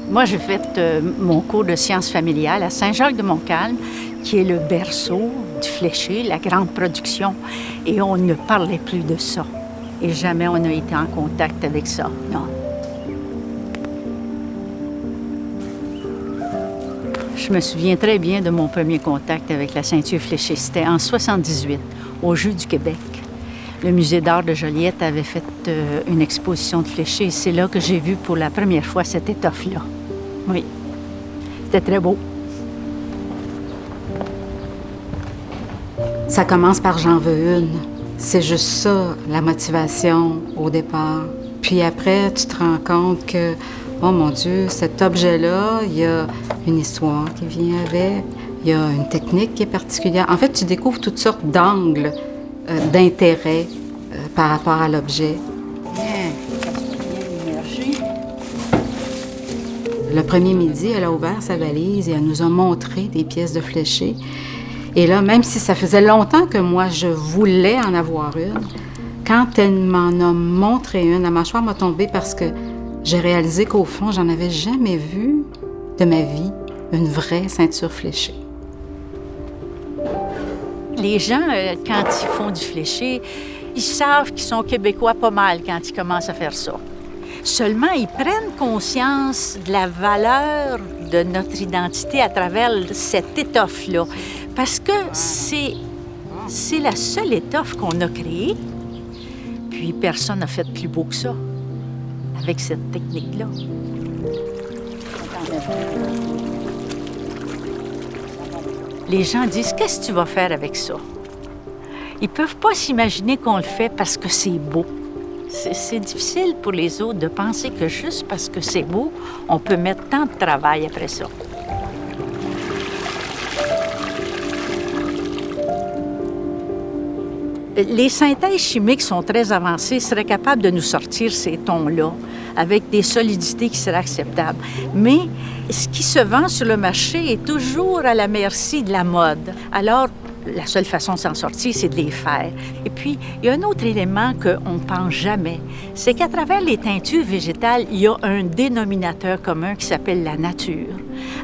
Moi, j'ai fait mon cours de sciences familiales à Saint-Jacques-de-Montcalm, qui est le berceau du fléché, la grande production. Et on ne parlait plus de ça. Et jamais on a été en contact avec ça, non. Je me souviens très bien de mon premier contact avec la ceinture fléchée. C'était en 78, au Jeux du Québec. Le Musée d'art de Joliette avait fait une exposition de fléchés et c'est là que j'ai vu pour la première fois cette étoffe-là. Oui, c'était très beau. Ça commence par « j'en veux une ». C'est juste ça, la motivation au départ. Puis après, tu te rends compte que, oh mon Dieu, cet objet-là, il y a une histoire qui vient avec, il y a une technique qui est particulière. En fait, tu découvres toutes sortes d'angles d'intérêt par rapport à l'objet. Le premier midi, elle a ouvert sa valise et elle nous a montré des pièces de fléchés. Et là, même si ça faisait longtemps que moi, je voulais en avoir une, quand elle m'en a montré une, la mâchoire m'a tombé parce que j'ai réalisé qu'au fond, j'en avais jamais vu de ma vie une vraie ceinture fléchée. Les gens, quand ils font du fléché, ils savent qu'ils sont québécois pas mal quand ils commencent à faire ça. Seulement, ils prennent conscience de la valeur de notre identité à travers cette étoffe-là. Parce que c'est la seule étoffe qu'on a créée. Puis personne n'a fait plus beau que ça, avec cette technique-là. Les gens disent « Qu'est-ce que tu vas faire avec ça? » Ils ne peuvent pas s'imaginer qu'on le fait parce que c'est beau. C'est difficile pour les autres de penser que juste parce que c'est beau, on peut mettre tant de travail après ça. Les synthèses chimiques sont très avancées, seraient capables de nous sortir ces tons-là avec des solidités qui seraient acceptables. Mais ce qui se vend sur le marché est toujours à la merci de la mode. Alors, la seule façon de s'en sortir, c'est de les faire. Et puis, il y a un autre élément qu'on ne pense jamais, c'est qu'à travers les teintures végétales, il y a un dénominateur commun qui s'appelle la nature.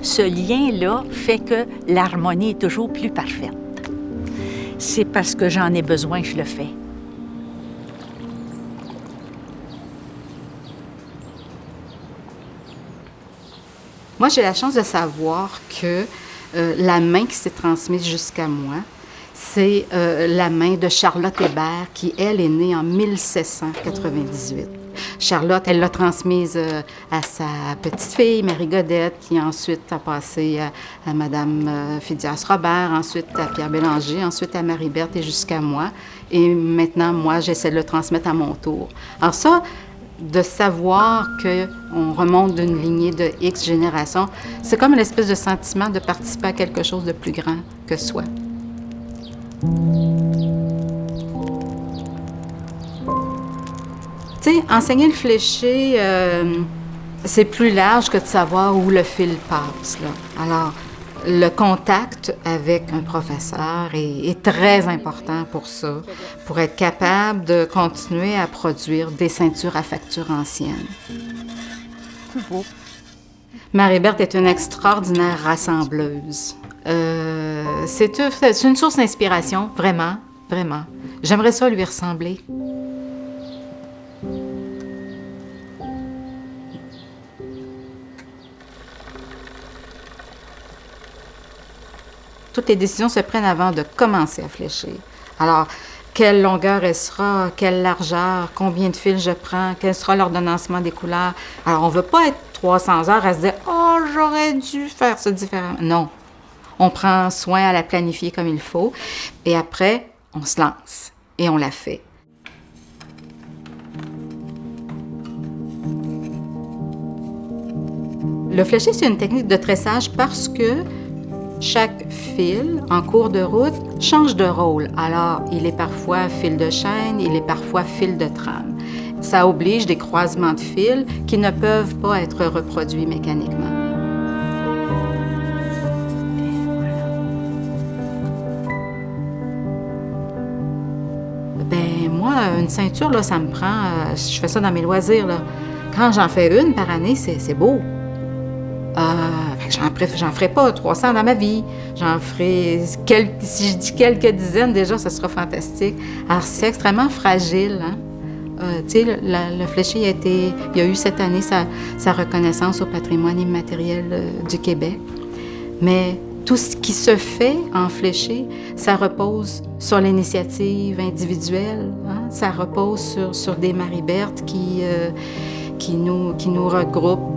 Ce lien-là fait que l'harmonie est toujours plus parfaite. C'est parce que j'en ai besoin que je le fais. Moi, j'ai la chance de savoir que la main qui s'est transmise jusqu'à moi, c'est la main de Charlotte Hébert, qui, elle, est née en 1798. Charlotte, elle l'a transmise à sa petite-fille, Marie Godette, qui ensuite a passé à Madame Phidias-Robert, ensuite à Pierre Bélanger, ensuite à Marie-Berthe et jusqu'à moi. Et maintenant, moi, j'essaie de le transmettre à mon tour. Alors ça, de savoir qu'on remonte d'une lignée de X générations, c'est comme une espèce de sentiment de participer à quelque chose de plus grand que soi. Tu sais, enseigner le fléché, c'est plus large que de savoir où le fil passe, là. Alors, le contact avec un professeur est très important pour ça, pour être capable de continuer à produire des ceintures à facture ancienne. Marie-Berthe est une extraordinaire rassembleuse. C'est une source d'inspiration, vraiment, vraiment. J'aimerais ça lui ressembler. Toutes les décisions se prennent avant de commencer à flécher. Alors, quelle longueur elle sera, quelle largeur, combien de fils je prends, quel sera l'ordonnancement des couleurs. Alors, on ne veut pas être 300 heures à se dire « Oh, j'aurais dû faire ça différemment ». Non, on prend soin à la planifier comme il faut et après, on se lance et on la fait. Le fléché, c'est une technique de tressage parce que chaque fil, en cours de route, change de rôle. Alors, il est parfois fil de chaîne, il est parfois fil de trame. Ça oblige des croisements de fils qui ne peuvent pas être reproduits mécaniquement. Ben moi, une ceinture, là, ça me prend... je fais ça dans mes loisirs, là. Quand j'en fais une par année, c'est beau. J'en ferai pas 300 dans ma vie. J'en ferai si je dis quelques dizaines, déjà, ça sera fantastique. Alors, c'est extrêmement fragile, hein? Tu sais, le Fléché, il y a eu cette année sa reconnaissance au patrimoine immatériel du Québec. Mais tout ce qui se fait en Fléché, ça repose sur l'initiative individuelle, hein? Ça repose sur des Marie-Berthe qui nous regroupent.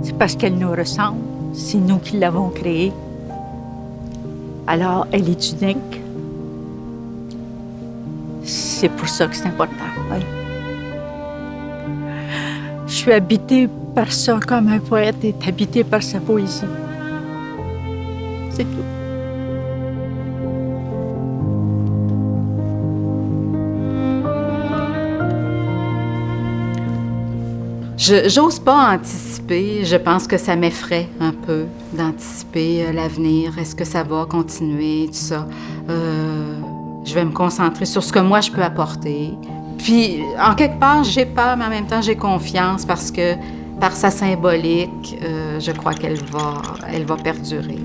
C'est parce qu'elle nous ressemble. C'est nous qui l'avons créée. Alors, elle est unique. C'est pour ça que c'est important. Oui. Je suis habitée par ça comme un poète est habité par sa poésie. C'est tout. J'ose pas anticiper. Je pense que ça m'effraie un peu d'anticiper l'avenir. Est-ce que ça va continuer, tout ça? Je vais me concentrer sur ce que moi, je peux apporter. Puis, en quelque part, j'ai peur, mais en même temps, j'ai confiance parce que, par sa symbolique, je crois qu'elle va perdurer.